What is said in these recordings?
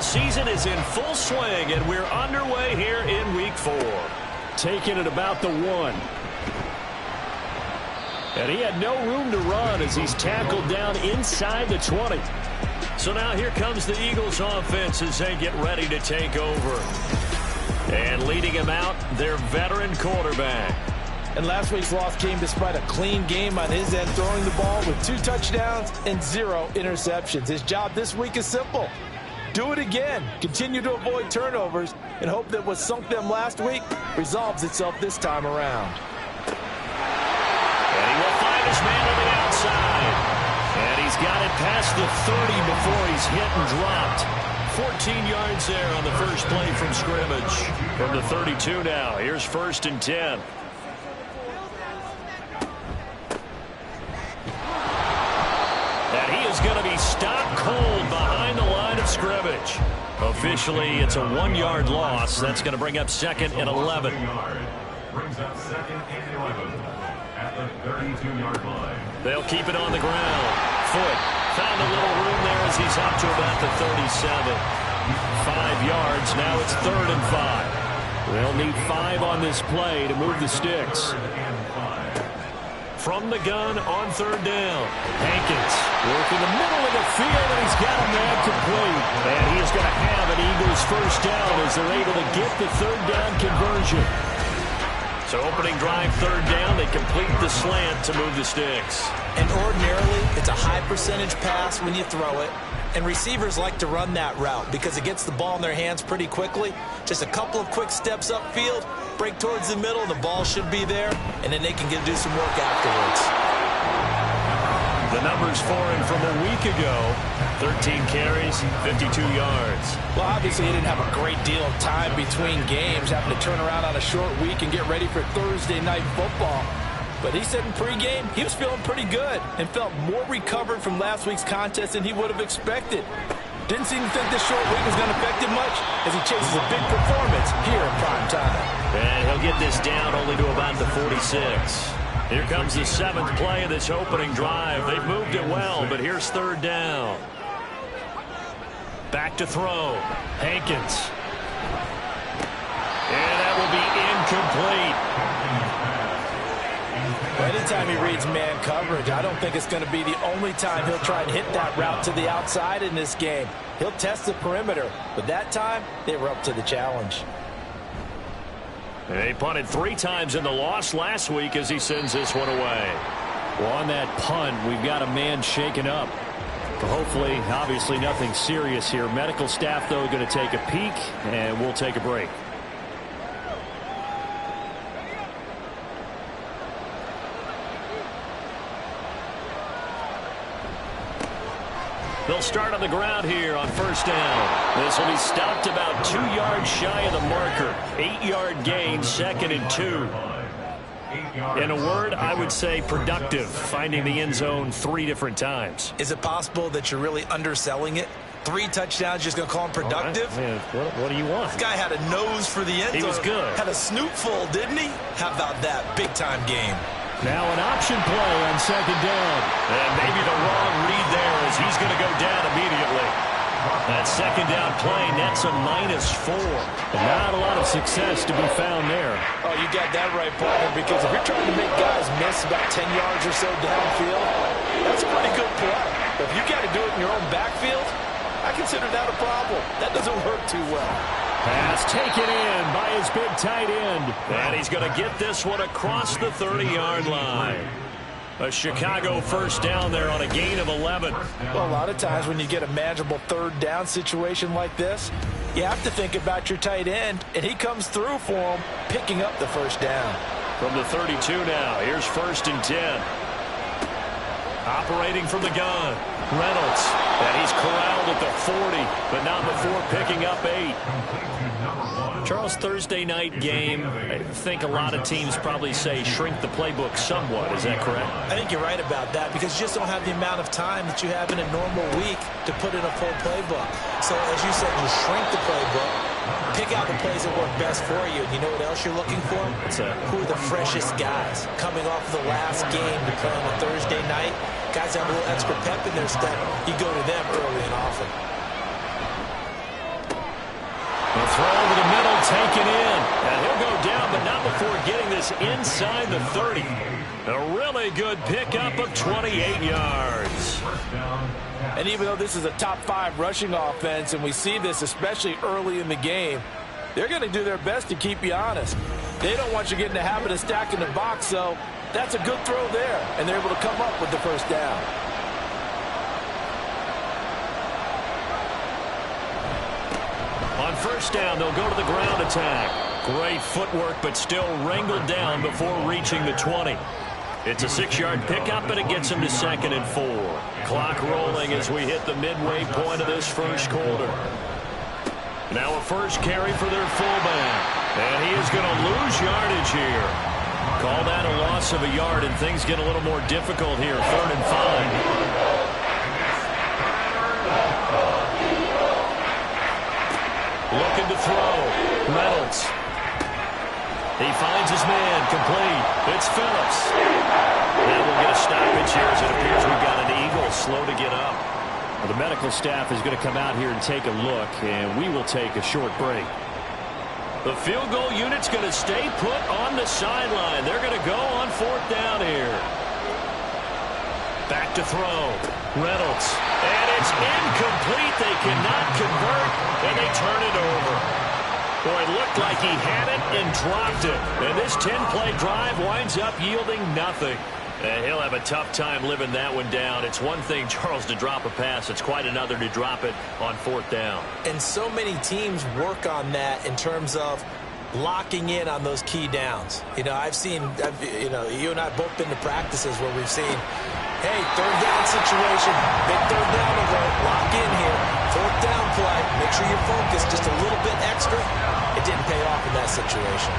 Well, season is in full swing, and we're underway here in Week 4. Taking it about the 1. And he had no room to run as he's tackled down inside the 20. So now here comes the Eagles offense as they get ready to take over. And leading him out, their veteran quarterback. And last week's loss came despite a clean game on his end, throwing the ball with 2 touchdowns and 0 interceptions. His job this week is simple. Do it again. Continue to avoid turnovers and hope that what sunk them last week resolves itself this time around. And he will find his man on the outside. And he's got it past the 30 before he's hit and dropped. 14 yards there on the first play from scrimmage. From the 32 now, here's 1st and 10. And he is going to be stopped cold behind the line of scrimmage. Officially, it's a 1-yard loss. That's going to bring up 2nd and 11. Brings up 2nd and 11 at the 32-yard line. They'll keep it on the ground. Foot found a little room there as he's up to about the 37. 5 yards. Now it's 3rd and 5. They'll need 5 on this play to move the sticks. From the gun on 3rd down. Hankins working the middle of the field, and he's got a man complete. And he is going to have an Eagles first down as they're able to get the 3rd down conversion. So opening drive 3rd down, they complete the slant to move the sticks. And ordinarily, it's a high percentage pass when you throw it. And receivers like to run that route because it gets the ball in their hands pretty quickly. Just a couple of quick steps upfield, break towards the middle, the ball should be there, and then they can do some work afterwards. The numbers for him from a week ago, 13 carries, 52 yards. Well, obviously he didn't have a great deal of time between games, having to turn around on a short week and get ready for Thursday night football. But he said in pregame he was feeling pretty good and felt more recovered from last week's contest than he would have expected. Didn't seem to think this short week was going to affect him much as he chases a big performance here in prime time. And he'll get this down only to about the 46. Here comes the 7th play of this opening drive. They've moved it well, but here's 3rd down. Back to throw. Hankins. And that will be incomplete. Anytime he reads man coverage, I don't think it's going to be the only time he'll try and hit that route to the outside in this game. He'll test the perimeter, but that time they were up to the challenge. They punted 3 times in the loss last week as he sends this one away. Well, on that punt, we've got a man shaken up. Hopefully, obviously nothing serious here. Medical staff, though, going to take a peek, and we'll take a break. They'll start on the ground here on 1st down. This will be stopped about 2 yards shy of the marker. 8-yard gain, 2nd and 2. In a word, I would say productive, finding the end zone 3 different times. Is it possible that you're really underselling it? 3 touchdowns, just going to call him productive? Right. What do you want? This guy had a nose for the end zone. He was good. Had a snoot full, didn't he? How about that big-time game? Now an option play on 2nd down. And maybe the wrong read there as he's going to go down immediately. That 2nd down play nets a -4. And not a lot of success to be found there. Oh, you got that right, partner, because if you're trying to make guys miss about 10 yards or so downfield, that's a pretty good play. But if you got to do it in your own backfield, I consider that a problem. That doesn't work too well. Pass taken in by his big tight end. And he's going to get this one across the 30-yard line. A Chicago first down there on a gain of 11. Well, a lot of times when you get a manageable 3rd down situation like this, you have to think about your tight end, and he comes through for him, picking up the 1st down. From the 32 now, here's 1st and 10. Operating from the gun, Reynolds. And he's corralled at the 40, but not before picking up 8. Charles, Thursday night game, I think a lot of teams probably say shrink the playbook somewhat. Is that correct? I think you're right about that because you just don't have the amount of time that you have in a normal week to put in a full playbook. So, as you said, you shrink the playbook, pick out the plays that work best for you. And you know what else you're looking for? What's that? Who are the freshest guys coming off of the last game to play on a Thursday night? Guys have a little extra pep in their step. You go to them early and often. taken in. And he'll go down, but not before getting this inside the 30. A really good pickup of 28 yards. And even though this is a top 5 rushing offense, and we see this especially early in the game, they're going to do their best to keep you honest. They don't want you getting the habit of stacking the box, so that's a good throw there, and they're able to come up with the first down. On first down, they'll go to the ground attack. Great footwork, but still wrangled down before reaching the 20. It's a 6-yard pickup, and it gets them to 2nd and 4. Clock rolling as we hit the midway point of this first quarter. Now a first carry for their fullback. And he is going to lose yardage here. Call that a loss of a yard, and things get a little more difficult here. 3rd and 5. Looking to throw. Reynolds. He finds his man. Complete. It's Phillips. Now we'll get a stoppage here as it appears we've got an Eagle slow to get up. Well, the medical staff is going to come out here and take a look, and we will take a short break. The field goal unit's going to stay put on the sideline. They're going to go on 4th down here. Back to throw. Reynolds. And it's incomplete. They cannot convert, and they turn it over. Boy, it looked like he had it and dropped it. And this 10-play drive winds up yielding nothing. And he'll have a tough time living that one down. It's one thing, Charles, to drop a pass. It's quite another to drop it on 4th down. And so many teams work on that in terms of locking in on those key downs. You know, you and I both been to practices where we've seen, hey, 3rd down situation, big 3rd down alert, lock in here, 4th down play, make sure you're focused just a little bit extra. It didn't pay off in that situation.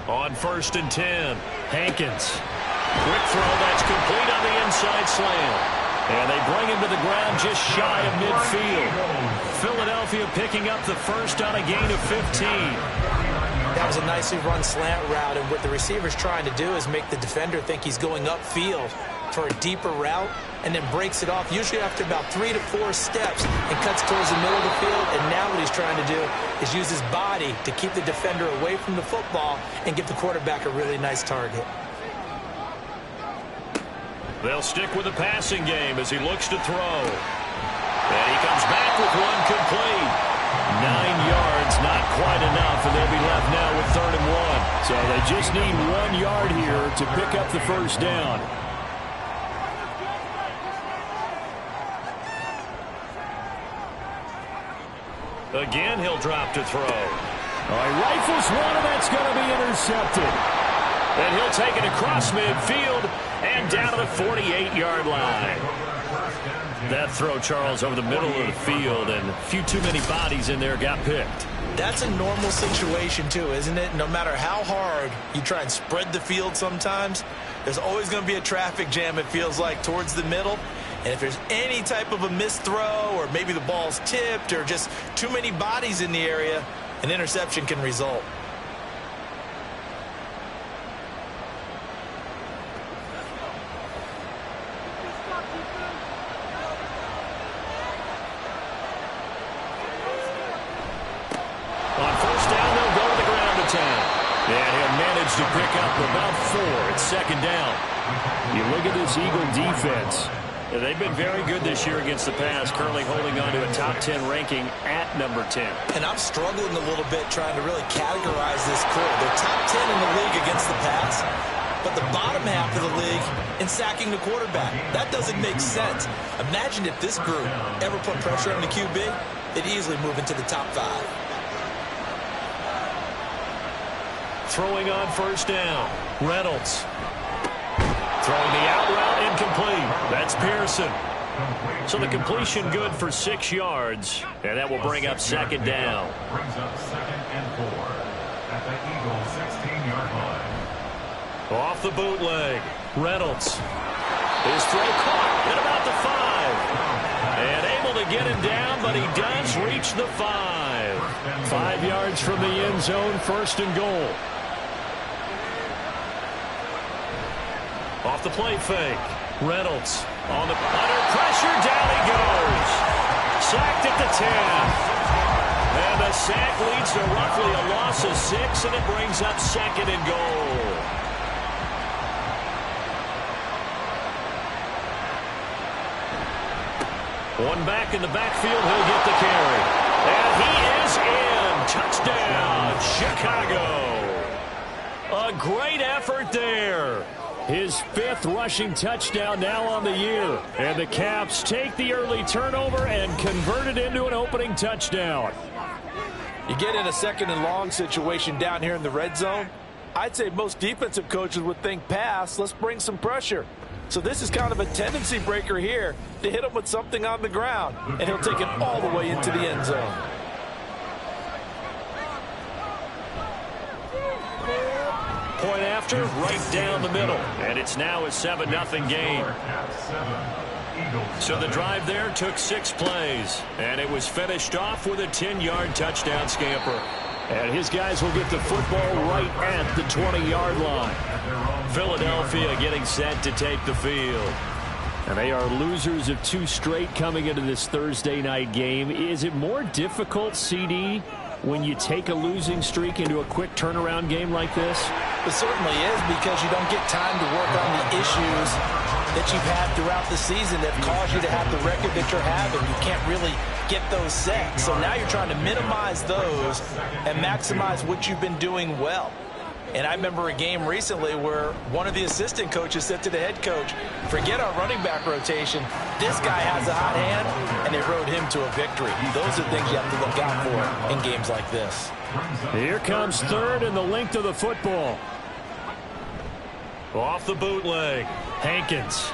On 1st and 10, Hankins. Quick throw that's complete on the inside slant. And they bring him to the ground just shy of midfield. Philadelphia picking up the first on a gain of 15. That was a nicely run slant route, and what the receiver's trying to do is make the defender think he's going upfield for a deeper route, and then breaks it off, usually after about 3 to 4 steps, and cuts towards the middle of the field. And now what he's trying to do is use his body to keep the defender away from the football and give the quarterback a really nice target. They'll stick with the passing game as he looks to throw. And he comes back with one complete. 9 yards, not quite enough, and they'll be left now with 3rd and 1. So they just need 1 yard here to pick up the first down. Again, he'll drop to throw. He rifles one, and that's going to be intercepted. And he'll take it across midfield and down to the 48-yard line. That throw, Charles, over the middle of the field, and a few too many bodies in there got picked. That's a normal situation, too, isn't it? No matter how hard you try and spread the field sometimes, there's always going to be a traffic jam, it feels like, towards the middle. And if there's any type of a missed throw, or maybe the ball's tipped, or just too many bodies in the area, an interception can result. On first down, they'll go to the ground attack. And he'll manage to pick up about 4. It's 2nd down. You look at this Eagle defense. They've been very good this year against the pass, currently holding on to a top 10 ranking at number 10. And I'm struggling a little bit trying to really categorize this crew. They're top 10 in the league against the pass, but the bottom half of the league in sacking the quarterback. That doesn't make sense. Imagine if this group ever put pressure on the QB, they'd easily move into the top 5. Throwing on first down, Reynolds. Throwing the out route incomplete. That's Pearson. So the completion good for 6 yards, and that will bring up 2nd down. Brings up 2nd and 4 at the Eagles 16-yard line. Off the bootleg, Reynolds. His throw caught at about the 5. And able to get him down, but he does reach the 5. 5 yards from the end zone, 1st and goal. Off the play fake. Reynolds on the under pressure. Down he goes. Sacked at the 10. And the sack leads to roughly a loss of 6, and it brings up 2nd and goal. One back in the backfield. He'll get the carry. And he is in. Touchdown, Chicago. A great effort there. His 5th rushing touchdown now on the year. And the Caps take the early turnover and convert it into an opening touchdown. You get in a 2nd and long situation down here in the red zone. I'd say most defensive coaches would think pass. Let's bring some pressure. So this is kind of a tendency breaker here to hit him with something on the ground. And he'll take it all the way into the end zone. Point after, right down the middle. And it's now a 7-0 game. So the drive there took 6 plays. And it was finished off with a 10-yard touchdown scamper. And his guys will get the football right at the 20-yard line. Philadelphia getting set to take the field. And they are losers of 2 straight coming into this Thursday night game. Is it more difficult, CD, when you take a losing streak into a quick turnaround game like this? It certainly is, because you don't get time to work on the issues that you've had throughout the season that have caused you to have the record that you're having. You can't really get those set. So now you're trying to minimize those and maximize what you've been doing well. And I remember a game recently where one of the assistant coaches said to the head coach, forget our running back rotation. This guy has a hot hand, and they rode him to a victory. Those are things you have to look out for in games like this. Here comes 3rd and the length of the football. Off the bootleg. Hankins.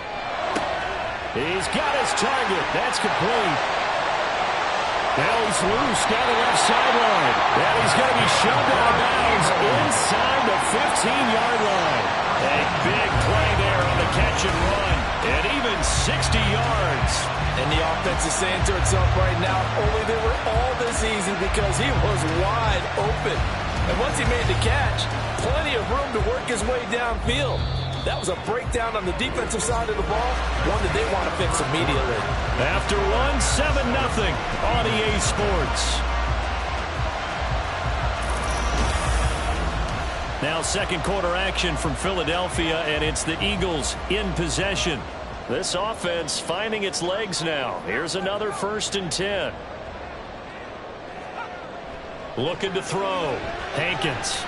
He's got his target. That's complete. Now he's loose down the left sideline. And he's going to be shoved out of bounds inside the 15-yard line. A big play there on the catch and run. And even 60 yards. And the offense is saying to itself right now, only they were all this easy because he was wide open. And once he made the catch, plenty of room to work his way downfield. That was a breakdown on the defensive side of the ball, one that they want to fix immediately. After one, 7-0 on EA Sports. Now 2nd quarter action from Philadelphia, and it's the Eagles in possession. This offense finding its legs now. Here's another 1st and 10. Looking to throw. Hankins.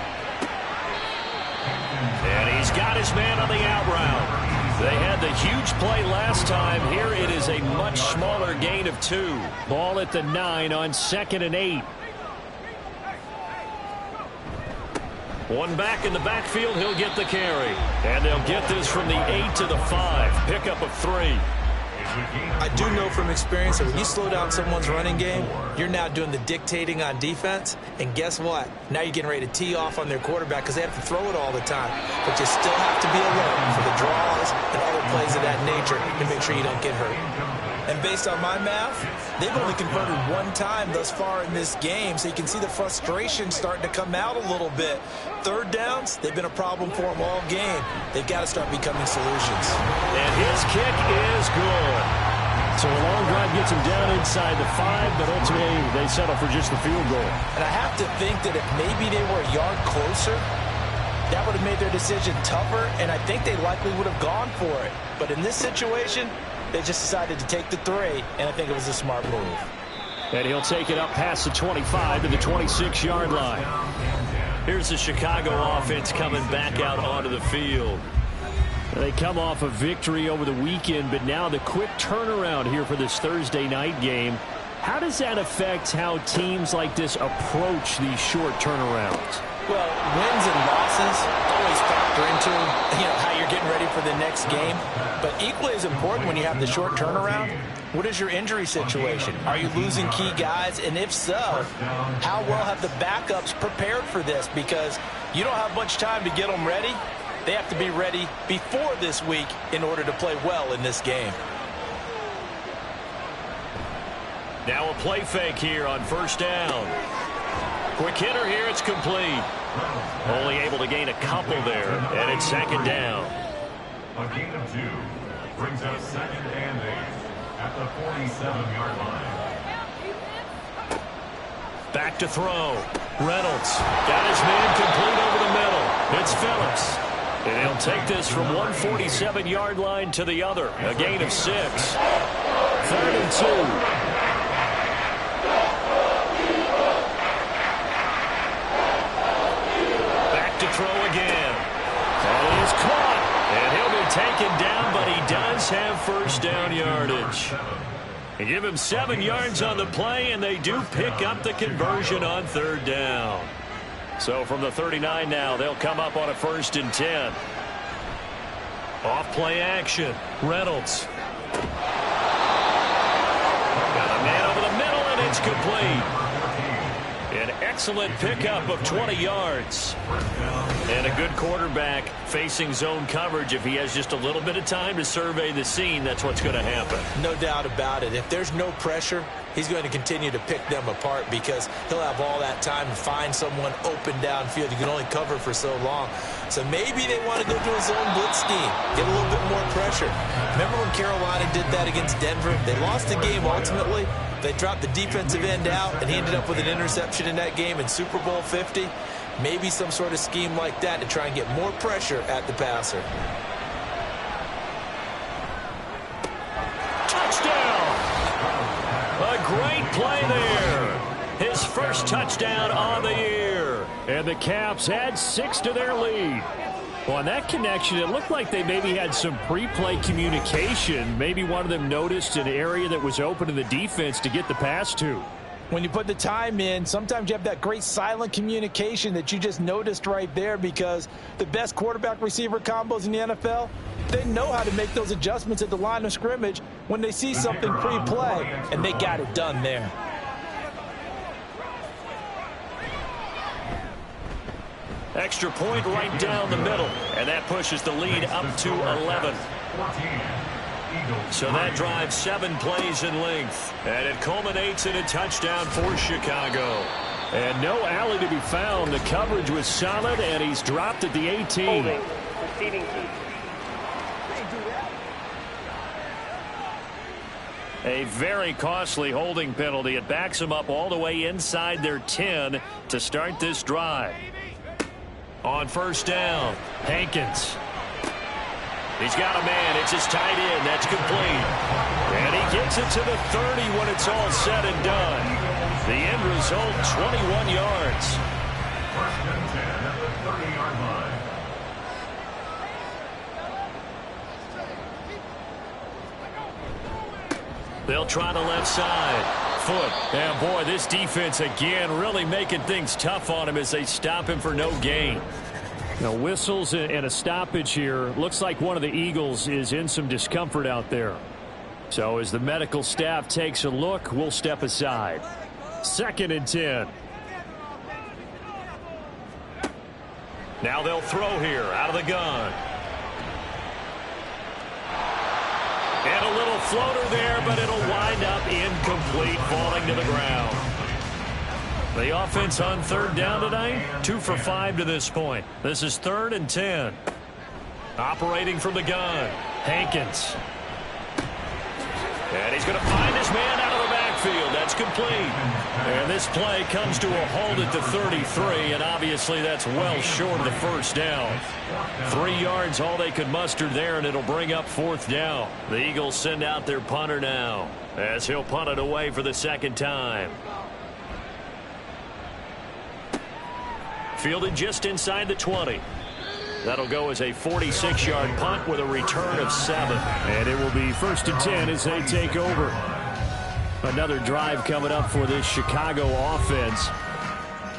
And he's got his man on the out route. They had the huge play last time. Here it is a much smaller gain of 2. Ball at the 9 on 2nd and 8. One back in the backfield. He'll get the carry. And they'll get this from the 8 to the 5. Pickup of 3. I do know from experience that when you slow down someone's running game, you're now doing the dictating on defense. And guess what? Now you're getting ready to tee off on their quarterback because they have to throw it all the time. But you still have to be alert for the draws and other plays of that nature to make sure you don't get hurt. And based on my math, they've only converted 1 time thus far in this game, so you can see the frustration starting to come out a little bit. 3rd downs, they've been a problem for them all game. They've got to start becoming solutions. And his kick is good. So a long drive gets him down inside the 5, but ultimately they settle for just the field goal. And I have to think that if maybe they were a yard closer, that would have made their decision tougher, and I think they likely would have gone for it. But in this situation, they just decided to take the 3, and I think it was a smart move. And he'll take it up past the 25 to the 26-yard line. Here's the Chicago offense coming back out onto the field. They come off a victory over the weekend, but now the quick turnaround here for this Thursday night game. How does that affect how teams like this approach these short turnarounds? Well, wins and losses always factor into, how you're getting ready for the next game. But equally as important when you have the short turnaround, what is your injury situation? Are you losing key guys? And if so, how well have the backups prepared for this? Because you don't have much time to get them ready. They have to be ready before this week in order to play well in this game. Now a play fake here on 1st down. Quick hitter here, it's complete. Only able to gain a couple there, and it's 2nd down. A gain of 2 brings up 2nd and 8 at the 47-yard line. Back to throw. Reynolds got his man complete over the middle. It's Phillips. And he'll take this from 147-yard line to the other. A gain of 6. 3rd and 2. Back to throw again. And it is caught. And he'll be taken down, but he does have first down yardage. They give him 7 yards on the play, and they do pick up the conversion on 3rd down. So from the 39 now, they'll come up on a 1st and 10. Off play action. Reynolds. Got a man over the middle, and it's complete. An excellent pickup of 20 yards. And a good quarterback facing zone coverage. If he has just a little bit of time to survey the scene, that's what's going to happen. No doubt about it. If there's no pressure, he's going to continue to pick them apart because he'll have all that time to find someone open downfield. You can only cover for so long. So maybe they want to go to a zone blitz scheme, get a little bit more pressure. Remember when Carolina did that against Denver? They lost the game ultimately. They dropped the defensive end out, and he ended up with an interception in that game in Super Bowl 50. Maybe some sort of scheme like that to try and get more pressure at the passer. Touchdown! A great play there. His first touchdown on the year. And the Caps add 6 to their lead. Well, on that connection, it looked like they maybe had some pre-play communication. Maybe one of them noticed an area that was open to the defense to get the pass to. When you put the time in, sometimes you have that great silent communication that you just noticed right there because the best quarterback-receiver combos in the NFL, they know how to make those adjustments at the line of scrimmage when they see something pre-play, and they got it done there. Extra point right down the middle, and that pushes the lead up to 11. So that drives 7 plays in length, and it culminates in a touchdown for Chicago. And no alley to be found. The coverage was solid, and he's dropped at the 18. A very costly holding penalty. It backs them up all the way inside their 10 to start this drive. On 1st down, Hankins. He's got a man. It's his tight end. That's complete. And he gets it to the 30 when it's all said and done. The end result, 21 yards. 1st and 10 at the 30-yard line. They'll try the left side. Foot. And boy, this defense again really making things tough on him as they stop him for no gain. Now whistles and a stoppage here. Looks like one of the Eagles is in some discomfort out there. So as the medical staff takes a look, we'll step aside. 2nd and 10. Now they'll throw here out of the gun. And a little floater there, but it'll wind up incomplete, falling to the ground. The offense on 3rd down tonight, 2 for 5 to this point. This is 3rd and 10. Operating from the gun, Hankins. And he's going to find his man out of the backfield. That's complete. And this play comes to a halt at the 33, and obviously that's well short of the 1st down. 3 yards all they could muster there, and it'll bring up 4th down. The Eagles send out their punter now as he'll punt it away for the 2nd time. Fielded just inside the 20. That'll go as a 46-yard punt with a return of 7. And it will be 1st and 10 as they take over. Another drive coming up for this Chicago offense.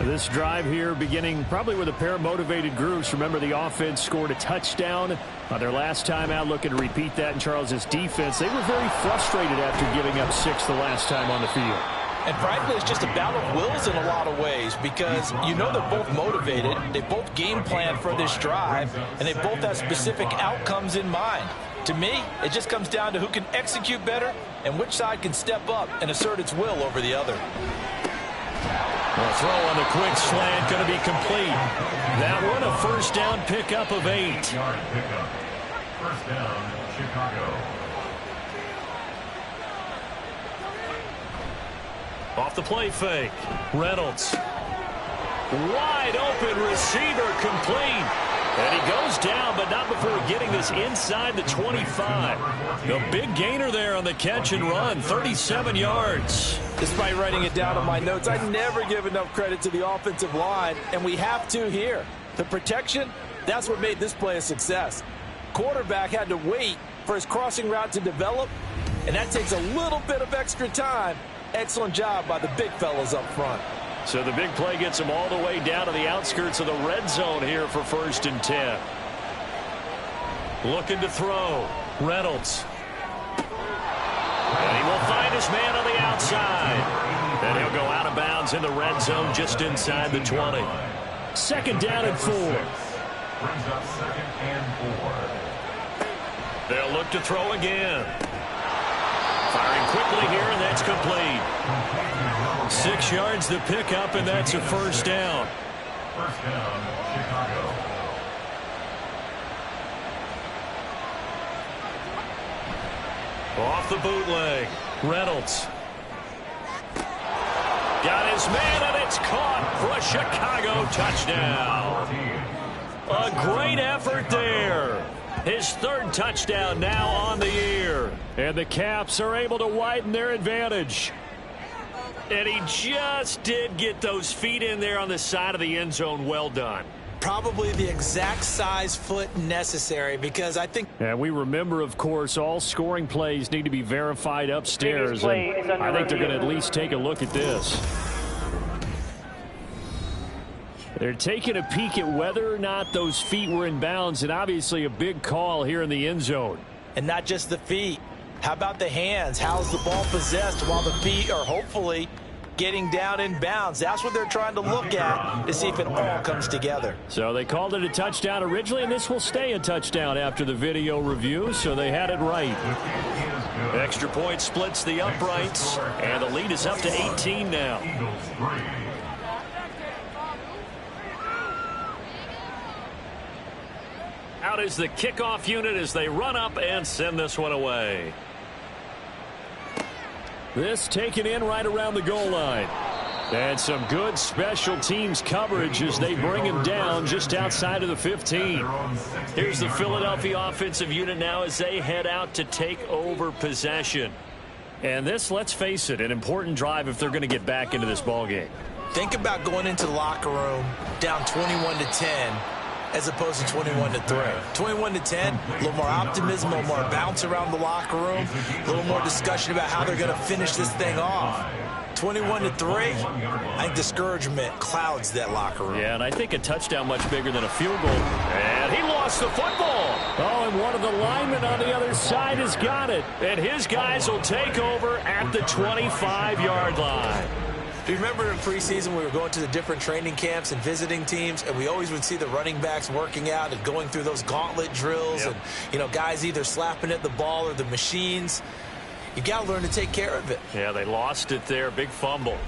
This drive here beginning probably with a pair of motivated groups. Remember, the offense scored a touchdown on their last time out. Looking to repeat that in Charles's defense. They were very frustrated after giving up 6 the last time on the field. And frankly, it's just a battle of wills in a lot of ways because you know they're both motivated. They both game plan for this drive, and they both have specific outcomes in mind. To me, it just comes down to who can execute better and which side can step up and assert its will over the other. A throw on the quick slant going to be complete. That one a 1st down pickup of 8. First down, Chicago. Off the play fake. Reynolds. Wide open receiver complete. And he goes down, but not before getting this inside the 25. The big gainer there on the catch and run, 37 yards. Despite writing it down on my notes, I never give enough credit to the offensive line, and we have to here. The protection, that's what made this play a success. Quarterback had to wait for his crossing route to develop, and that takes a little bit of extra time. Excellent job by the big fellas up front. So the big play gets them all the way down to the outskirts of the red zone here for 1st and 10. Looking to throw. Reynolds. And he will find his man on the outside. And he'll go out of bounds in the red zone just inside the 20. 2nd down and 4. Brings up 2nd and 4. They'll look to throw again. Firing quickly here, and that's complete. 6 yards the pickup, and that's a 1st down. First down, Chicago. Off the bootleg. Reynolds. Got his man, and it's caught for a Chicago touchdown. A great effort there. His 3rd touchdown now on the year. And the Caps are able to widen their advantage. And he just did get those feet in there on the side of the end zone. Well done. Probably the exact size foot necessary, because I think... And we remember, of course, all scoring plays need to be verified upstairs. And I think they're going to at least take a look at this. They're taking a peek at whether or not those feet were in bounds, and obviously a big call here in the end zone. And not just the feet. How about the hands? How's the ball possessed while the feet are hopefully getting down in bounds? That's what they're trying to look at to see if it all comes together. So they called it a touchdown originally, and this will stay a touchdown after the video review, so they had it right. Extra point splits the uprights, and the lead is up to 18 now. Eagles 3. Out is the kickoff unit as they run up and send this one away. This taken in right around the goal line. And some good special teams coverage as they bring him down just outside of the 15. Here's the Philadelphia offensive unit now as they head out to take over possession. And this, let's face it, an important drive if they're going to get back into this ballgame. Think about going into the locker room down 21-10 as opposed to 21-3. 21-10, a little more optimism, a little more bounce around the locker room, a little more discussion about how they're going to finish this thing off. 21-3, I think discouragement clouds that locker room. Yeah, and I think a touchdown much bigger than a field goal. And he lost the football. Oh, and one of the linemen on the other side has got it. And his guys will take over at the 25-yard line. Do you remember in preseason we were going to the different training camps and visiting teams, and we always would see the running backs working out and going through those gauntlet drills, and, you know, guys either slapping at the ball or the machines. You got to learn to take care of it. Yeah, they lost it there. Big fumble.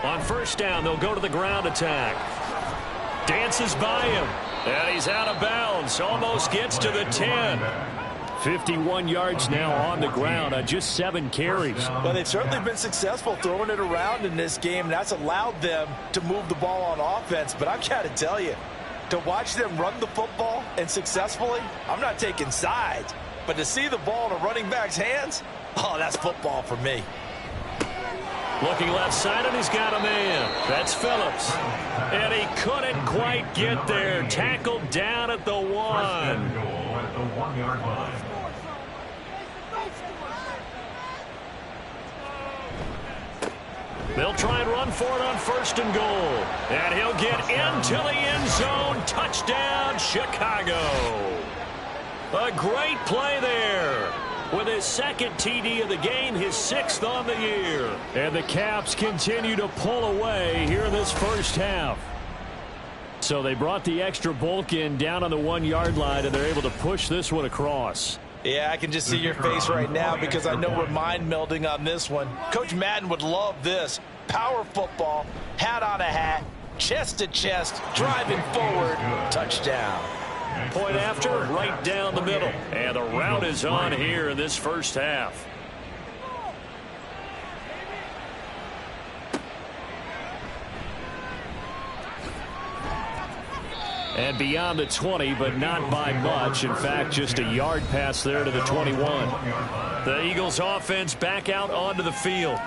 On first down, they'll go to the ground attack. Dances by him. And he's out of bounds. Almost gets to the 10. 51 yards now on the ground on just 7 carries. Well, they've certainly been successful throwing it around in this game. That's allowed them to move the ball on offense. But I've got to tell you, to watch them run the football and successfully, I'm not taking sides. But to see the ball in a running back's hands, oh, that's football for me. Looking left side, and he's got a man. That's Phillips. And he couldn't quite get there. Tackled down at the 1. At the 1-yard line. They'll try and run for it on first and goal. And he'll get into the end zone. Touchdown, Chicago. A great play there. With his second TD of the game, his 6th on the year. And the Caps continue to pull away here in this first half. So they brought the extra bulk in down on the 1-yard line, and they're able to push this one across. Yeah, I can just see your face right now because I know we're mind melding on this one. Coach Madden would love this. power football, hat on a hat, chest to chest, driving forward, touchdown. Point after, right down the middle. And the route is on here in this first half. And beyond the 20, but not by much. In fact, just a yard pass there to the 21. The Eagles offense back out onto the field.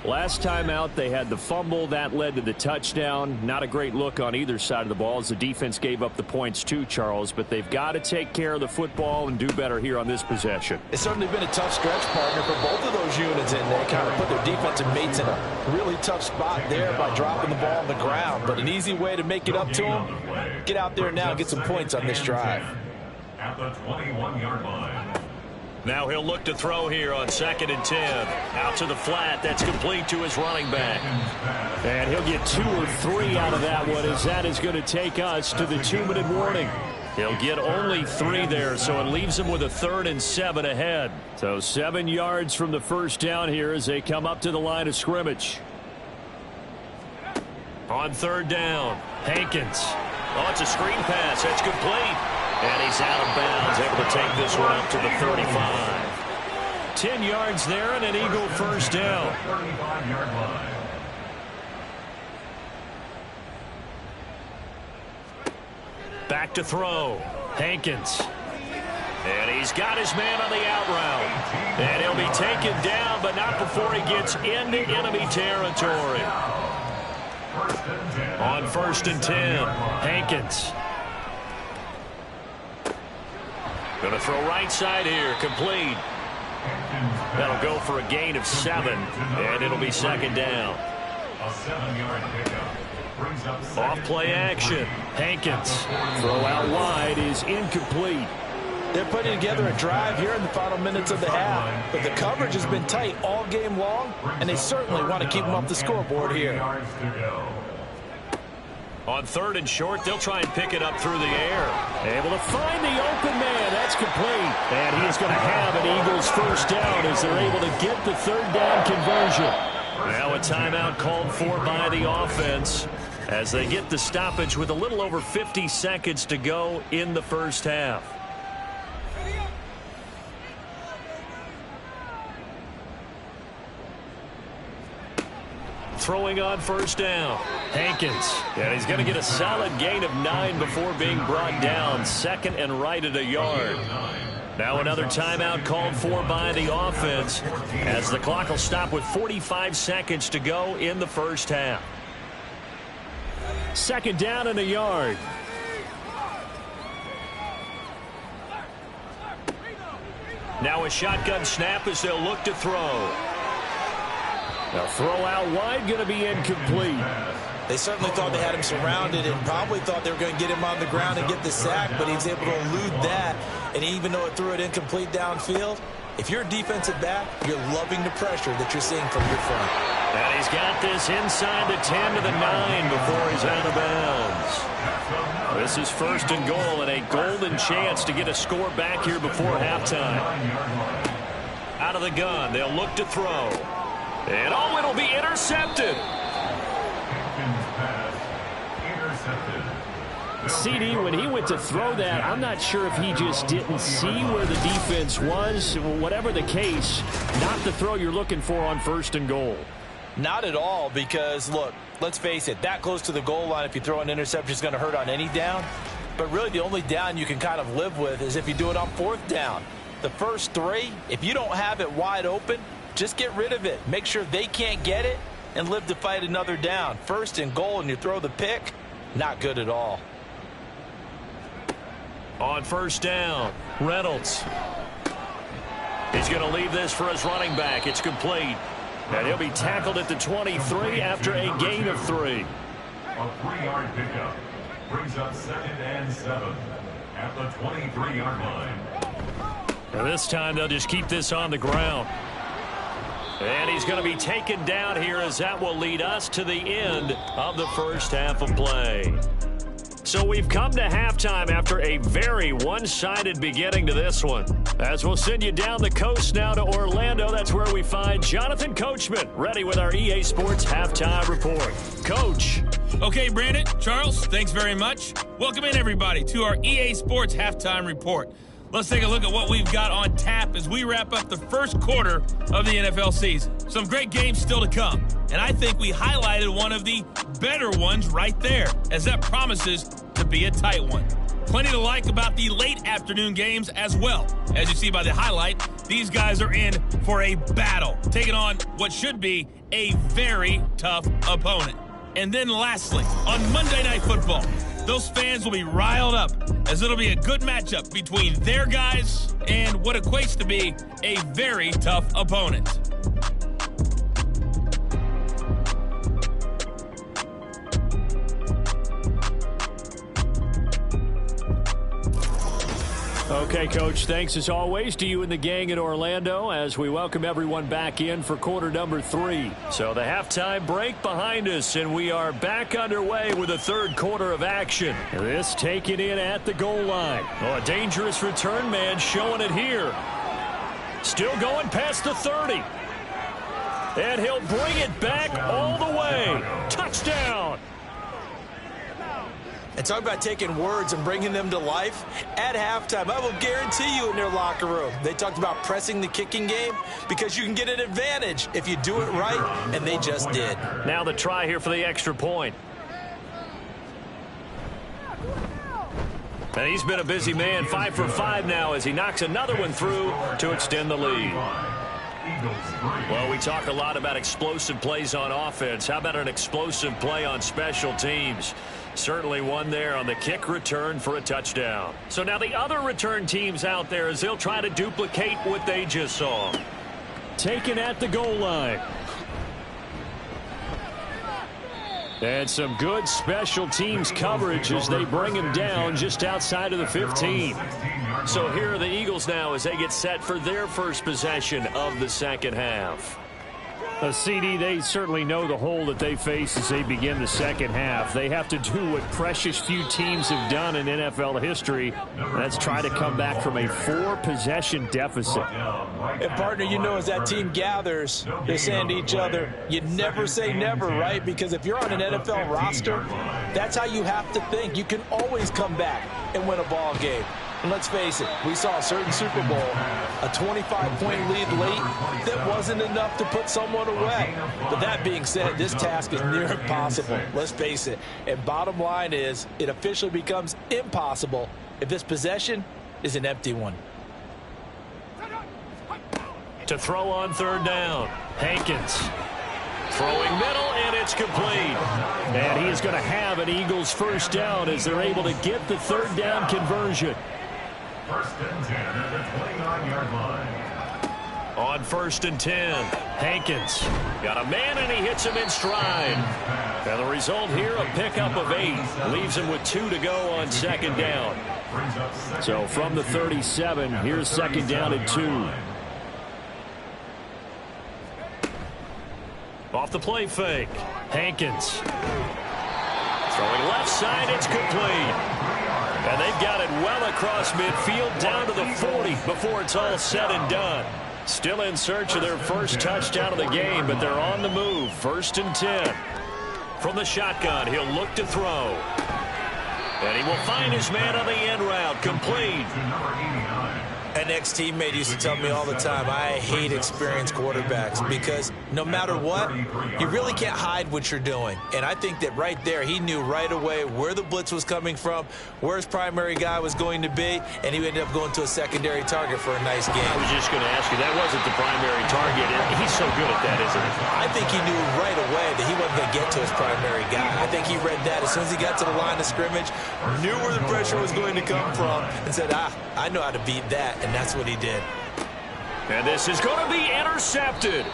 Last time out, they had the fumble. That led to the touchdown. Not a great look on either side of the ball as the defense gave up the points too, Charles. But they've got to take care of the football and do better here on this possession. It's certainly been a tough stretch, partner, for both of those units in there. Kind of put their defensive mates in a really tough spot there by dropping the ball on the ground. But an easy way to make it up to them, get out there now and get some points on this drive. At the 21-yard line. Now he'll look to throw here on 2nd and 10. Out to the flat. That's complete to his running back. And he'll get 2 or 3 out of that one, as that is going to take us to the 2-minute warning. He'll get only 3 there, so it leaves him with a 3rd and 7 ahead. So 7 yards from the first down here as they come up to the line of scrimmage. On 3rd down, Hankins. Oh, it's a screen pass. That's complete. And he's out of bounds, able to take this one up to the 35. 10 yards there and an Eagle first down. 35-yard line. Back to throw. Hankins. And he's got his man on the out route. And he'll be taken down, but not before he gets into enemy territory. On 1st and 10, Hankins. Going to throw right side here, complete. That'll go for a gain of 7, and it'll be 2nd down. A 7-yard pickup brings up Off play action, Hankins. Throw out wide is incomplete. They're putting together a drive here in the final minutes of the half, but the coverage has been tight all game long, and they certainly want to keep them off the scoreboard here. On 3rd and short, they'll try and pick it up through the air. Able to find the open man. That's complete. And he is going to have an Eagles first down as they're able to get the 3rd down conversion. Now a timeout called for by the offense as they get the stoppage with a little over 50 seconds to go in the first half. Throwing on 1st down, Hankins. And he's going to get a solid gain of 9 before being brought down. 2nd and right at a yard. Now another timeout called for by the offense as the clock will stop with 45 seconds to go in the first half. 2nd down and a yard. Now a shotgun snap as they'll look to throw. Now throw out wide, going to be incomplete. They certainly thought they had him surrounded and probably thought they were going to get him on the ground and get the sack, but he was able to elude that. And even though it threw it incomplete downfield, if you're a defensive back, you're loving the pressure that you're seeing from your front. And he's got this inside the 10 to the 9 before he's out of bounds. This is 1st and goal and a golden chance to get a score back here before halftime. Out of the gun, they'll look to throw. And oh, it'll be intercepted. CD, when he went to throw that, I'm not sure if he just didn't see where the defense was. Whatever the case, not the throw you're looking for on 1st and goal. Not at all, because, look, let's face it, that close to the goal line, if you throw an interception, is going to hurt on any down. But really, the only down you can kind of live with is if you do it on 4th down. The first 3, if you don't have it wide open, just get rid of it. Make sure they can't get it and live to fight another down. 1st and goal and you throw the pick, not good at all. On 1st down, Reynolds. He's going to leave this for his running back. It's complete. And he'll be tackled at the 23 after a gain of 3. A 3-yard pickup brings up 2nd and 7 at the 23-yard line. And this time they'll just keep this on the ground. And he's going to be taken down here as that will lead us to the end of the first half of play. So we've come to halftime after a very one-sided beginning to this one. As we'll send you down the coast now to Orlando, that's where we find Jonathan Coachman, ready with our EA Sports Halftime Report. Coach. Okay, Brandon, Charles, thanks very much. Welcome in, everybody, to our EA Sports Halftime Report. Let's take a look at what we've got on tap as we wrap up the first quarter of the NFL season. Some great games still to come, and I think we highlighted one of the better ones right there, as that promises to be a tight one. Plenty to like about the late afternoon games as well. As you see by the highlight, these guys are in for a battle, taking on what should be a very tough opponent. And then lastly, on Monday Night Football, those fans will be riled up as it'll be a good matchup between their guys and what equates to be a very tough opponent. Okay, Coach, thanks as always to you and the gang in Orlando as we welcome everyone back in for quarter number 3. So the halftime break behind us, and we are back underway with the third quarter of action. This taken in at the goal line. Oh, a dangerous return man showing it here. Still going past the 30. And he'll bring it back all the way. Touchdown. And talk about taking words and bringing them to life. At halftime, I will guarantee you in their locker room, they talked about pressing the kicking game because you can get an advantage if you do it right, and they just did. Now the try here for the extra point. And he's been a busy man, 5 for 5 now as he knocks another one through to extend the lead. Well, we talk a lot about explosive plays on offense. How about an explosive play on special teams? Certainly one there on the kick return for a touchdown. So now the other return teams out there as they'll try to duplicate what they just saw. Taken at the goal line. And some good special teams coverage as they bring him down just outside of the 15. So here are the Eagles now as they get set for their first possession of the second half. CD, they certainly know the hole that they face as they begin the second half. They have to do what precious few teams have done in NFL history. That's try to come back from a 4-possession deficit. And, partner, you know as that team gathers, they're saying to each other, you never say never, right? Because if you're on an NFL roster, that's how you have to think. You can always come back and win a ball game. And let's face it, we saw a certain Super Bowl, a 25-point lead late that wasn't enough to put someone away. But that being said, this task is near impossible. Let's face it. And bottom line is, it officially becomes impossible if this possession is an empty one. To throw on third down, Hankins. Throwing middle, and it's complete. And he is going to have an Eagles first down as they're able to get the third down conversion. First and 10 at the 29-yard line. On first and 10, Hankins got a man, and he hits him in stride. And the result here, a pickup of 8. Leaves him with 2 to go on second down. So from the 37, here's second down and 2. Off the play fake, Hankins. Throwing left side, it's complete. And they've got it well across midfield down to the 40 before it's all said and done. Still in search of their first touchdown of the game, but they're on the move. First and 10. From the shotgun, he'll look to throw. And he will find his man on the end route, complete. An ex-teammate used to tell me all the time, I hate experienced quarterbacks because no matter what, you really can't hide what you're doing. And I think that right there, he knew right away where the blitz was coming from, where his primary guy was going to be, and he ended up going to a secondary target for a nice game. I was just going to ask you, that wasn't the primary target. He's so good at that, isn't he? I think he knew right away that he wasn't going to get to his primary guy. I think he read that as soon as he got to the line of scrimmage, knew where the pressure was going to come from, and said, I know how to beat that. And that's what he did. And this is going to be intercepted.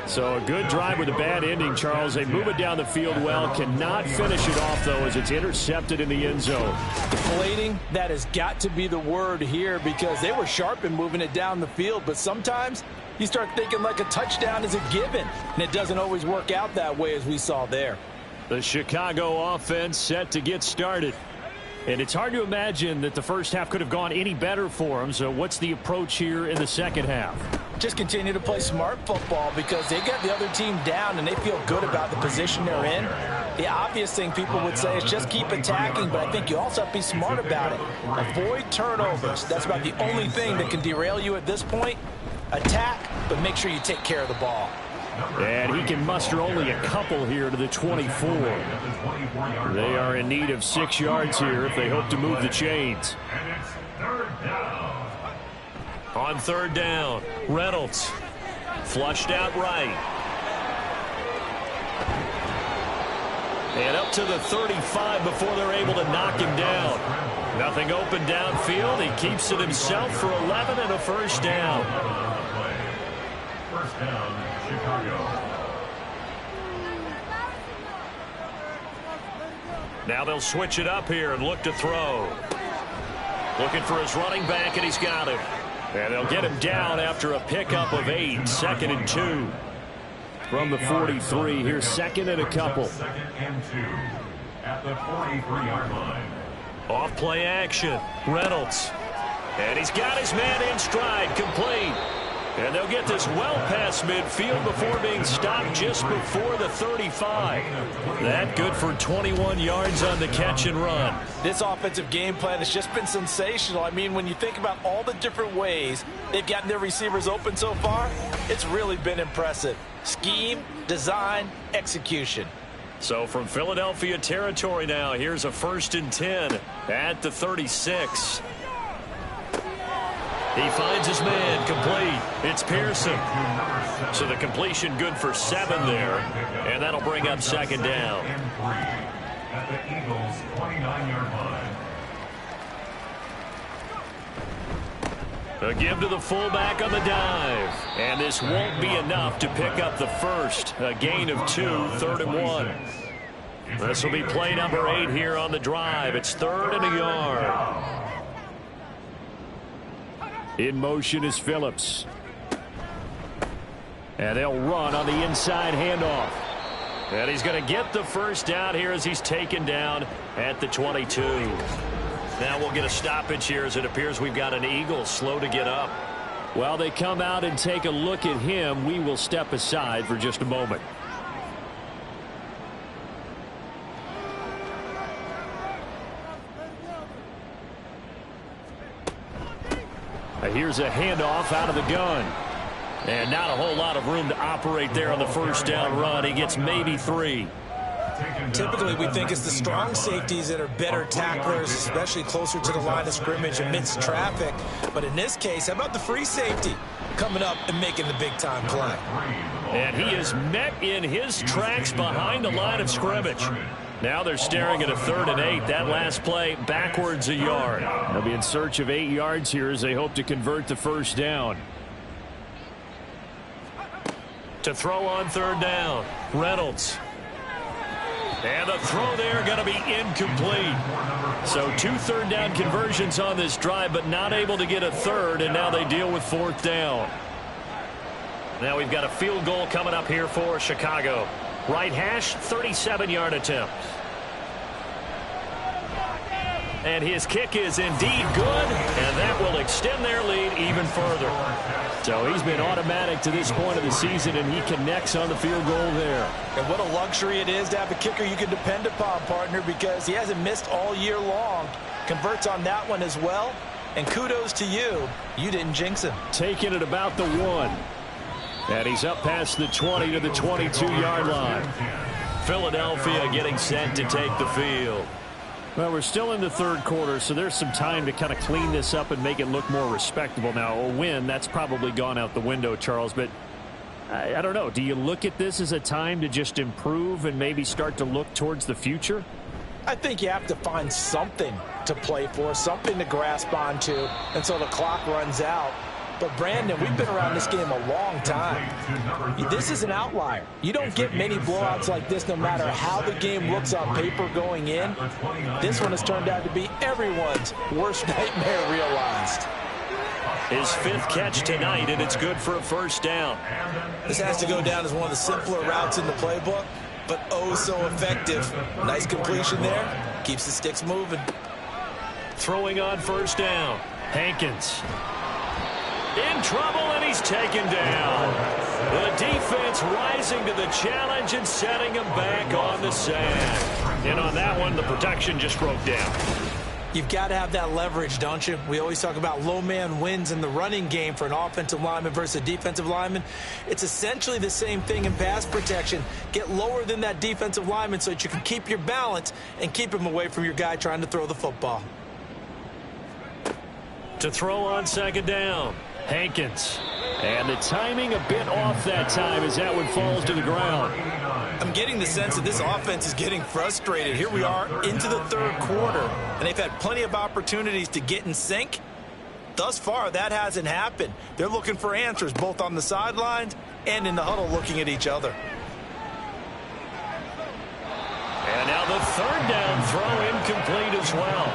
So a good drive with a bad ending, Charles. They move it down the field well. Cannot finish it off, though, as it's intercepted in the end zone. Deflating, that has got to be the word here because they were sharp in moving it down the field. But sometimes you start thinking like a touchdown is a given. And it doesn't always work out that way as we saw there. The Chicago offense set to get started. And it's hard to imagine that the first half could have gone any better for them. So what's the approach here in the second half? Just continue to play smart football because they got the other team down and they feel good about the position they're in. The obvious thing people would say is just keep attacking, but I think you also have to be smart about it. Avoid turnovers. That's about the only thing that can derail you at this point. Attack, but make sure you take care of the ball. And he can muster only a couple here to the 24. They are in need of 6 yards here if they hope to move the chains. And it's third down. On third down, Reynolds flushed out right. And up to the 35 before they're able to knock him down. Nothing open downfield. He keeps it himself for 11 and a first down. First down, Chicago. Now they'll switch it up here and look to throw. Looking for his running back, and he's got it. And they'll get him down after a pickup of 8, 2nd and 2. From the 43, here's 2nd and a couple. 2nd and 2 at the 43-yard line. Off play action, Reynolds. And he's got his man in stride, complete. And they'll get this well past midfield before being stopped just before the 35. That good for 21 yards on the catch and run. This offensive game plan has just been sensational. I mean, when you think about all the different ways they've gotten their receivers open so far, it's really been impressive. Scheme, design, execution. So from Philadelphia territory now, here's a 1st and 10 at the 36. He finds his man, complete. It's Pearson. So the completion good for 7 there, and that'll bring up 2nd down. At the Eagles' 29-yard line. A give to the fullback on the dive. And this won't be enough to pick up the first. A gain of 2, 3rd and 1. This will be play number 8 here on the drive. It's 3rd and a yard. In motion is Phillips. And they'll run on the inside handoff. And he's going to get the first down here as he's taken down at the 22. Now we'll get a stoppage here as it appears we've got an Eagle slow to get up. While they come out and take a look at him, we will step aside for just a moment. Here's a handoff out of the gun. And not a whole lot of room to operate there on the first down run. He gets maybe 3. Typically, we think it's the strong safeties that are better tacklers, especially closer to the line of scrimmage amidst traffic. But in this case, how about the free safety coming up and making the big-time play? And he is met in his tracks behind the line of scrimmage. Now they're staring at a 3rd and 8. That last play backwards a yard. They'll be in search of 8 yards here as they hope to convert the first down. To throw on 3rd down, Reynolds. And the throw there going to be incomplete. So 2 3rd down conversions on this drive, but not able to get a 3rd, and now they deal with 4th down. Now we've got a field goal coming up here for Chicago. Right hash, 37-yard attempt. And his kick is indeed good, and that will extend their lead even further. So he's been automatic to this point of the season, and he connects on the field goal there. And what a luxury it is to have a kicker you can depend upon, partner, because he hasn't missed all year long. Converts on that one as well, and kudos to you. You didn't jinx him. Taking it about the 1. And he's up past the 20 to the 22-yard line. Philadelphia getting set to take the field. Well, we're still in the 3rd quarter, so there's some time to kind of clean this up and make it look more respectable. Now, a win, that's probably gone out the window, Charles, but I don't know. Do you look at this as a time to just improve and maybe start to look towards the future? I think you have to find something to play for, something to grasp onto until the clock runs out. But, Brandon, we've been around this game a long time. This is an outlier. You don't get many blowouts like this no matter how the game looks on paper going in. This one has turned out to be everyone's worst nightmare realized. His 5th catch tonight, and it's good for a first down. This has to go down as one of the simpler routes in the playbook, but oh so effective. Nice completion there. Keeps the sticks moving. Throwing on first down. Hankins. In trouble, and he's taken down. The defense rising to the challenge and setting him back on the sand. And on that one, the protection just broke down. You've got to have that leverage, don't you? We always talk about low man wins in the running game for an offensive lineman versus a defensive lineman. It's essentially the same thing in pass protection. Get lower than that defensive lineman so that you can keep your balance and keep him away from your guy trying to throw the football. To throw on second down. Hankins. And the timing a bit off that time as that one falls to the ground. I'm getting the sense that this offense is getting frustrated. Here we are into the third quarter, and they've had plenty of opportunities to get in sync. Thus far, that hasn't happened. They're looking for answers both on the sidelines and in the huddle looking at each other. And now the third down throw incomplete as well.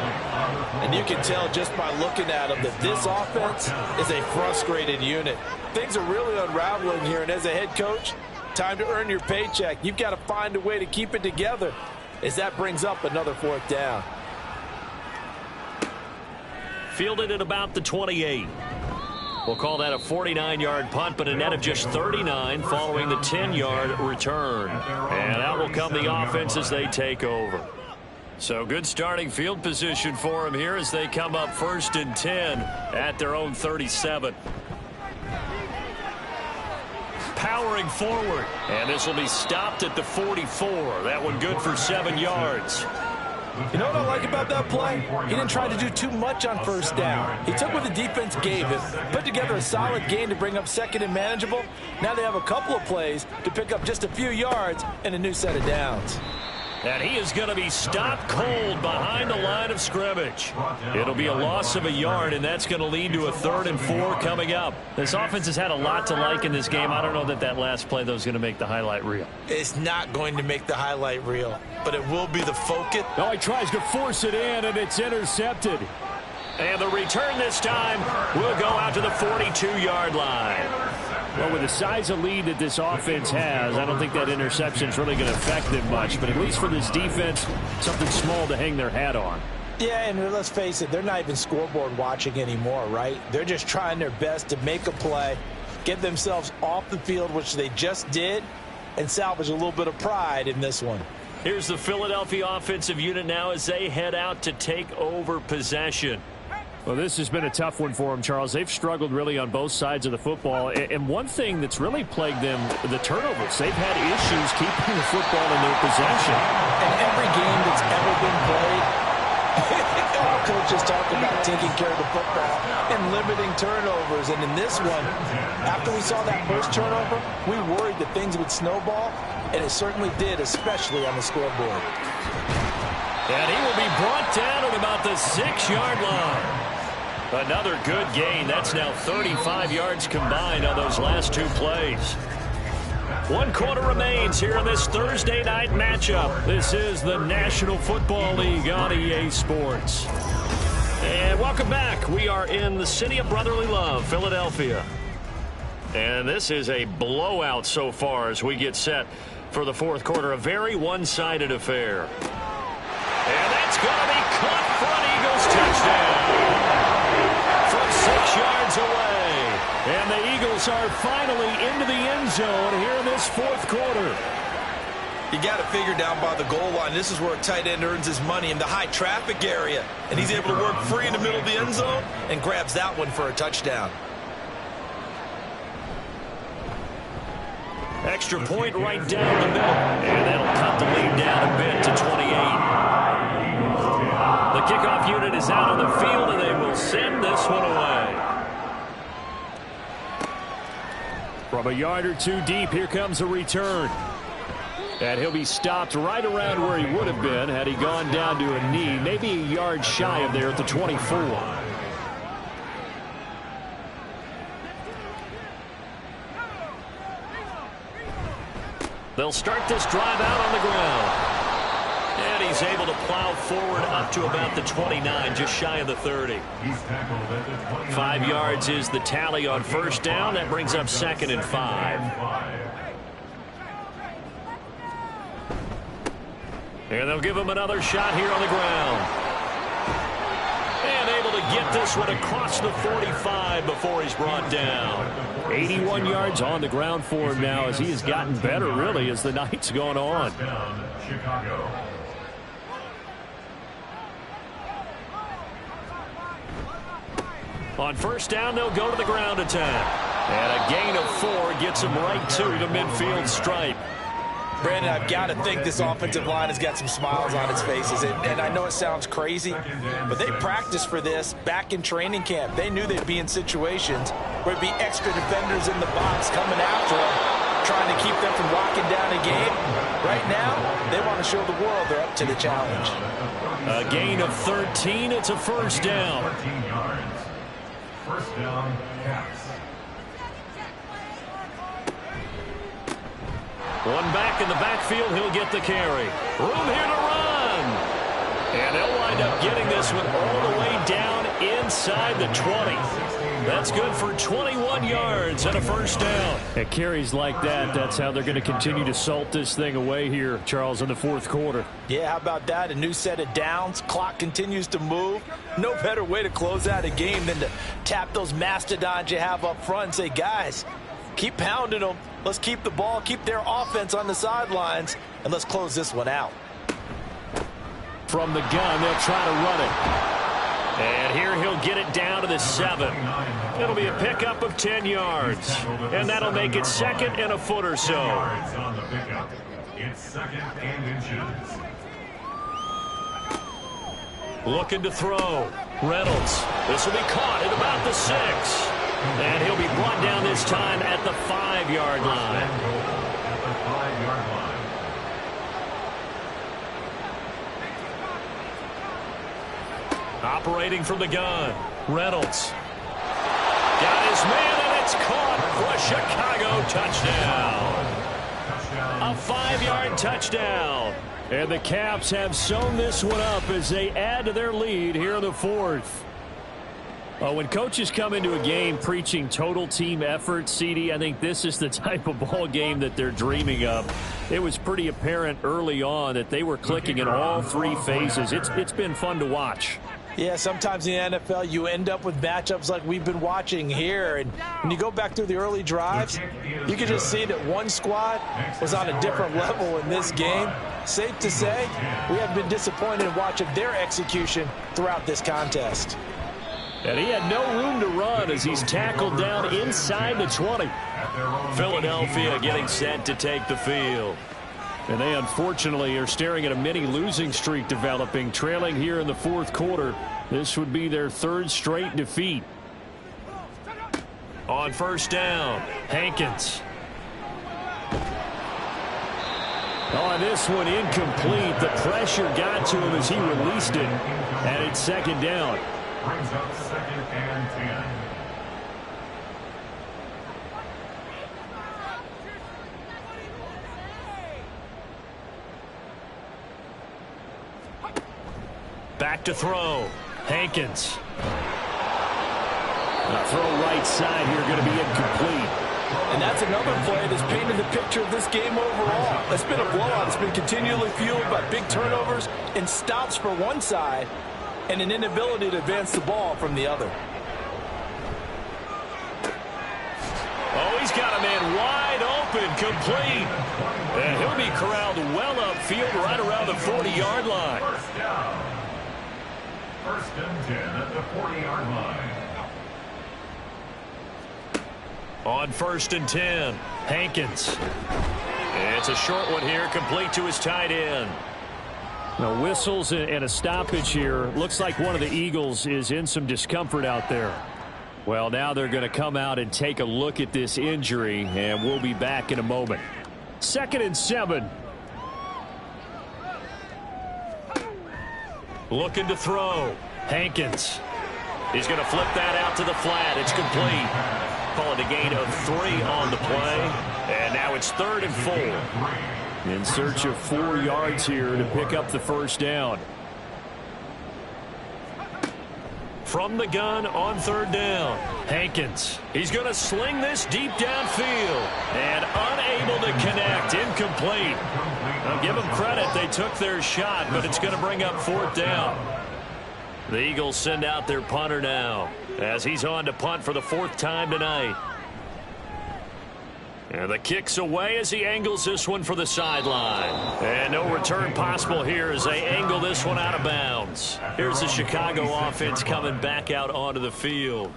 And you can tell just by looking at them that this offense is a frustrated unit. Things are really unraveling here, and as a head coach, time to earn your paycheck. You've got to find a way to keep it together as that brings up another fourth down. Fielded at about the 28. We'll call that a 49-yard punt, but a net of just 39 following the 10-yard return. And out will come the offense as they take over. So good starting field position for them here as they come up 1st and 10 at their own 37. Powering forward, and this will be stopped at the 44. That one good for 7 yards. You know what I like about that play? He didn't try to do too much on first down. He took what the defense gave him, put together a solid gain to bring up second and manageable. Now they have a couple of plays to pick up just a few yards and a new set of downs. And he is going to be stopped cold behind the line of scrimmage. It'll be a loss of a yard, and that's going to lead to a 3rd and 4 coming up. This offense has had a lot to like in this game. I don't know that last play, though, is going to make the highlight reel. It's not going to make the highlight reel, but it will be the focus. Oh, he tries to force it in, and it's intercepted. And the return this time will go out to the 42-yard line. Well, with the size of lead that this offense has, I don't think that interception is really going to affect them much. But at least for this defense, something small to hang their hat on. Yeah, and let's face it, they're not even scoreboard watching anymore, right? They're just trying their best to make a play, get themselves off the field, which they just did, and salvage a little bit of pride in this one. Here's the Philadelphia offensive unit now as they head out to take over possession. Well, this has been a tough one for them, Charles. They've struggled really on both sides of the football. And one thing that's really plagued them, the turnovers. They've had issues keeping the football in their possession. And every game that's ever been played, all coaches talk about taking care of the football and limiting turnovers. And in this one, after we saw that first turnover, we worried that things would snowball, and it certainly did, especially on the scoreboard. And he will be brought down at about the 6-yard line. Another good gain. That's now 35 yards combined on those last 2 plays. 1 quarter remains here in this Thursday night matchup. This is the National Football League on EA Sports. And welcome back. We are in the city of brotherly love, Philadelphia. And this is a blowout so far as we get set for the 4th quarter. A very one-sided affair. And that's going to be caught for an Eagles touchdown. From 6 yards away. And the Eagles are finally into the end zone here in this 4th quarter. You got to figure down by the goal line. This is where a tight end earns his money in the high traffic area. And he's able to work free in the middle of the end zone and grabs that one for a touchdown. Extra point right down the middle. And that'll cut the lead down a bit to 28. The kickoff unit is out on the field, and they will send this one away. From a yard or 2 deep, here comes a return. And he'll be stopped right around where he would have been had he gone down to a knee, maybe a yard shy of there at the 24. They'll start this drive out on the ground. And he's able to plow forward up to about the 29, just shy of the 30. 5 yards is the tally on first down. That brings up 2nd and 5. And they'll give him another shot here on the ground. get this one across the 45 before he's brought down. 81 yards on the ground for him now as he has gotten better, really, as the night's gone on. Chicago. On first down, they'll go to the ground attack. And a gain of 4 gets him right to the midfield stripe. Brandon, I've got to think this offensive line has got some smiles on its faces. And I know it sounds crazy, but they practiced for this back in training camp. They knew they'd be in situations where there'd be extra defenders in the box coming after them, trying to keep them from locking down a game. Right now, they want to show the world they're up to the challenge. A gain of 13. It's a first down. 13 yards. First down, Caps. One back in the backfield, he'll get the carry. Room here to run. And they'll wind up getting this one all the way down inside the 20. That's good for 21 yards and a first down. At carries like that, that's how they're going to continue to salt this thing away here, Charles, in the fourth quarter. Yeah, how about that? A new set of downs. Clock continues to move. No better way to close out a game than to tap those mastodons you have up front and say, guys, keep pounding them. Let's keep the ball, keep their offense on the sidelines, and let's close this one out. From the gun, they'll try to run it. And here he'll get it down to the 7. It'll be a pickup of 10 yards. And that'll make it second and a foot or so. On the pickup. It's second and inches. Looking to throw. Reynolds. This will be caught at about the 6. And he'll be brought down this time at the 5-yard line. At the 5-yard line. Operating from the gun. Reynolds. Got his man, and it's caught for a Chicago touchdown. A 5-yard touchdown. And the Caps have sewn this one up as they add to their lead here in the fourth. When coaches come into a game preaching total team effort, CD, I think this is the type of ball game that they're dreaming of. It was pretty apparent early on that they were clicking in all 3 phases. It's been fun to watch. Yeah, sometimes in the NFL you end up with matchups like we've been watching here. And when you go back through the early drives, you can just see that one squad was on a different level in this game. Safe to say, we have been disappointed in watching their execution throughout this contest. And he had no room to run as he's tackled down inside the 20. Philadelphia getting set to take the field. And they unfortunately are staring at a mini losing streak developing, trailing here in the fourth quarter. This would be their 3rd straight defeat. On first down, Hankins. On this one, incomplete. The pressure got to him as he released it. And it's second down. Brings up second and 10. Back to throw. Hankins. A throw right side here going to be incomplete. And that's another play that's painted the picture of this game overall. It's been a blowout. It's been continually fueled by big turnovers and stops for one side and an inability to advance the ball from the other. Oh, he's got a man wide open, complete. And he'll be corralled well upfield right around the 40-yard line. First down. First and 10 at the 40-yard line. On first and 10, Hankins. It's a short one here, complete to his tight end. Now whistles and a stoppage here. Looks like one of the Eagles is in some discomfort out there. Well, now they're going to come out and take a look at this injury, and we'll be back in a moment. 2nd and 7. Looking to throw. Hankins. He's going to flip that out to the flat. It's complete. Call it a gain of 3 on the play. And now it's 3rd and 4. In search of 4 yards here to pick up the first down. From the gun on 3rd down, Hankins. He's going to sling this deep downfield. And unable to connect. Incomplete. I'll give them credit. They took their shot, but it's going to bring up 4th down. The Eagles send out their punter now as he's on to punt for the 4th time tonight. And the kick's away as he angles this one for the sideline. And no return possible here as they angle this one out of bounds. Here's the Chicago offense coming back out onto the field.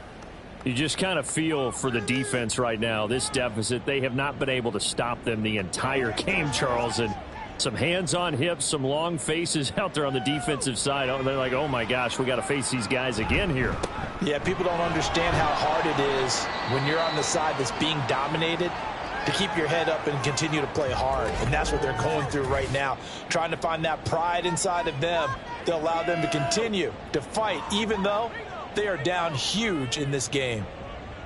You just kind of feel for the defense right now. This deficit, they have not been able to stop them the entire game, Charles. And some hands on hips, some long faces out there on the defensive side. They're like, oh my gosh, we got to face these guys again here. Yeah, people don't understand how hard it is when you're on the side that's being dominated to keep your head up and continue to play hard. And that's what they're going through right now, trying to find that pride inside of them to allow them to continue to fight, even though they are down huge in this game.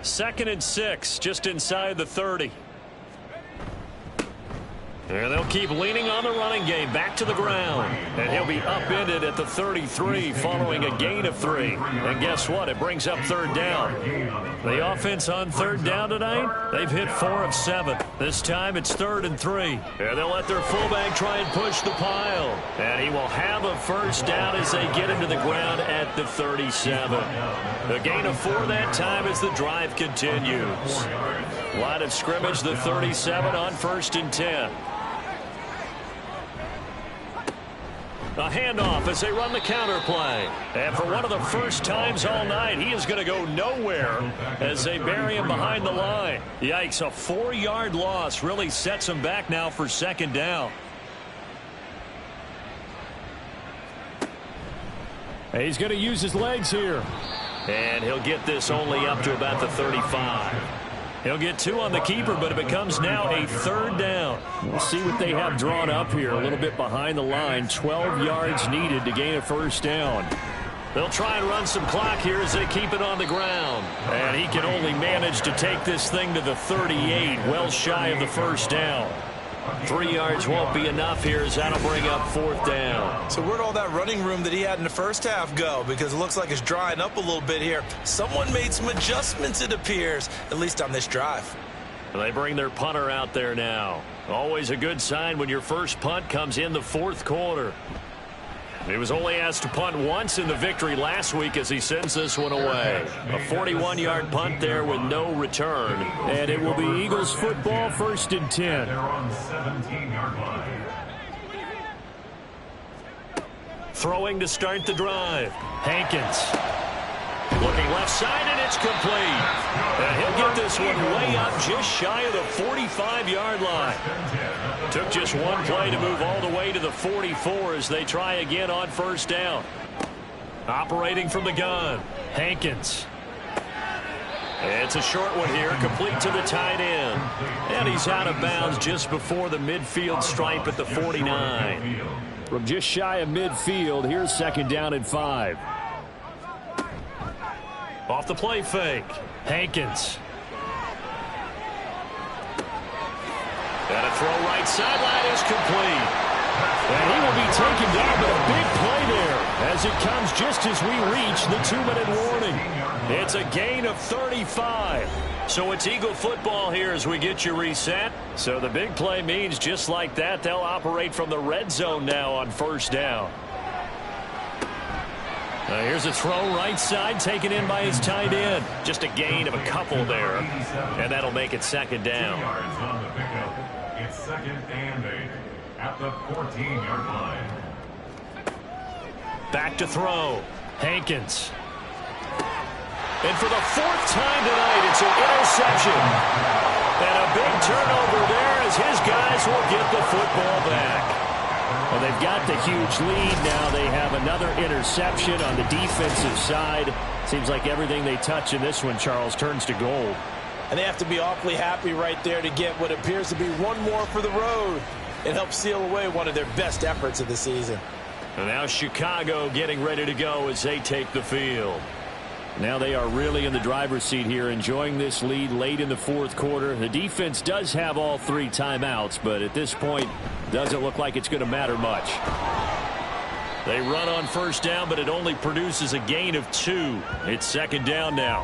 2nd and 6, just inside the 30. And they'll keep leaning on the running game back to the ground. And he'll be upended at the 33 following a gain of 3. And guess what? It brings up 3rd down. The offense on 3rd down tonight, they've hit 4 of 7. This time it's 3rd and 3. And they'll let their fullback try and push the pile. And he will have a 1st down as they get into the ground at the 37. A gain of 4 that time as the drive continues. Line of scrimmage, the 37 on 1st and 10. A handoff as they run the counter play. And for one of the first times all night, he is going to go nowhere as they bury him behind the line. Yikes, a 4-yard loss really sets him back now for 2nd down. He's going to use his legs here. And he'll get this only up to about the 35. He'll get 2 on the keeper, but it becomes now a 3rd down. We'll see what they have drawn up here. A little bit behind the line. 12 yards needed to gain a 1st down. They'll try and run some clock here as they keep it on the ground. And he can only manage to take this thing to the 38, well shy of the 1st down. 3 yards won't be enough here as that'll bring up 4th down. So where'd all that running room that he had in the first half go? Because it looks like it's drying up a little bit here. Someone made some adjustments, it appears, at least on this drive. They bring their punter out there now. Always a good sign when your first punt comes in the 4th quarter. He was only asked to punt once in the victory last week as he sends this one away. A 41-yard punt there with no return. And it will be Eagles football, 1st and 10. They're on 17-yard line. Throwing to start the drive. Hankins. Looking left side, and it's complete. And he'll get this one way up just shy of the 45-yard line. Took just one play to move all the way to the 44 as they try again on 1st down. Operating from the gun, Hankins. It's a short one here, complete to the tight end. And he's out of bounds just before the midfield stripe at the 49. From just shy of midfield, here's 2nd down and 5. Off the play fake, Hankins. And a throw right sideline is complete. And he will be taken down, but a big play there as it comes just as we reach the 2-minute warning. It's a gain of 35. So it's Eagle football here as we get you reset. So the big play means just like that, they'll operate from the red zone now on 1st down. Here's a throw right side taken in by his tight end. Just a gain of a couple there. And that'll make it 2nd down. 2 yards on the pickup. It's 2nd and 8 at the 14-yard line. Back to throw. Hankins. And for the 4th time tonight, it's an interception. And a big turnover there as his guys will get the football back. Well, they've got the huge lead now. They have another interception on the defensive side. Seems like everything they touch in this one, Charles, turns to gold. And they have to be awfully happy right there to get what appears to be one more for the road and help seal away one of their best efforts of the season. And now Chicago getting ready to go as they take the field. Now they are really in the driver's seat here, enjoying this lead late in the 4th quarter. The defense does have all 3 timeouts, but at this point, doesn't look like it's going to matter much. They run on 1st down, but it only produces a gain of 2. It's 2nd down now.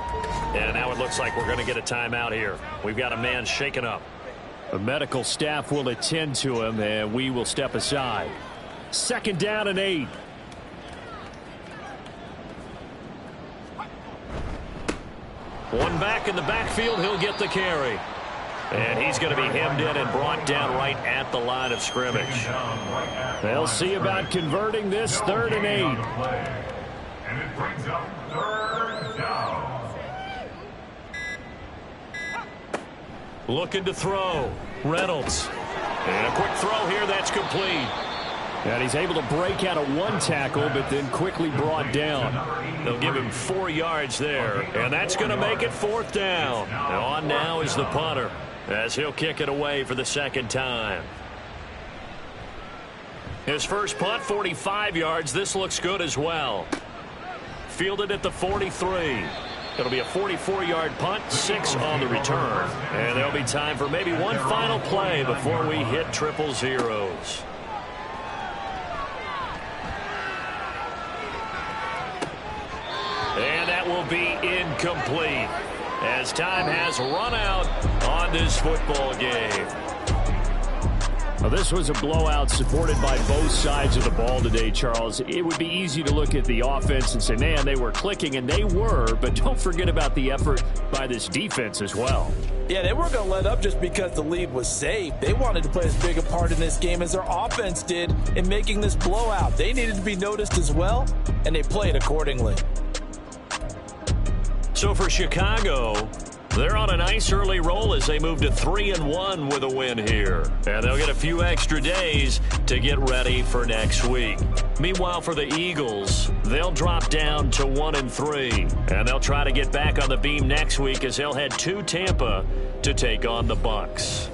And now it looks like we're going to get a timeout here. We've got a man shaken up. The medical staff will attend to him, and we will step aside. 2nd down and 8. One back in the backfield. He'll get the carry. And he's going to be hemmed in and brought down right at the line of scrimmage. They'll see about converting this 3rd and 8. And it brings up 3rd down. Looking to throw. Reynolds. And a quick throw here. That's complete. And he's able to break out of one tackle, but then quickly brought down. They'll give him 4 yards there. And that's going to make it 4th down. And on now is the punter, as he'll kick it away for the 2nd time. His first punt, 45 yards. This looks good as well. Fielded at the 43. It'll be a 44-yard punt, 6 on the return. And there'll be time for maybe one final play before we hit 000. And that will be incomplete, as time has run out on this football game. Well, this was a blowout supported by both sides of the ball today, Charles. It would be easy to look at the offense and say, man, they were clicking, and they were, but don't forget about the effort by this defense as well. Yeah, they weren't going to let up just because the lead was saved. They wanted to play as big a part in this game as their offense did in making this blowout. They needed to be noticed as well, and they played accordingly. So for Chicago, they're on a nice early roll as they move to 3-1 with a win here. And they'll get a few extra days to get ready for next week. Meanwhile, for the Eagles, they'll drop down to 1-3. And they'll try to get back on the beam next week as they'll head to Tampa to take on the Bucs.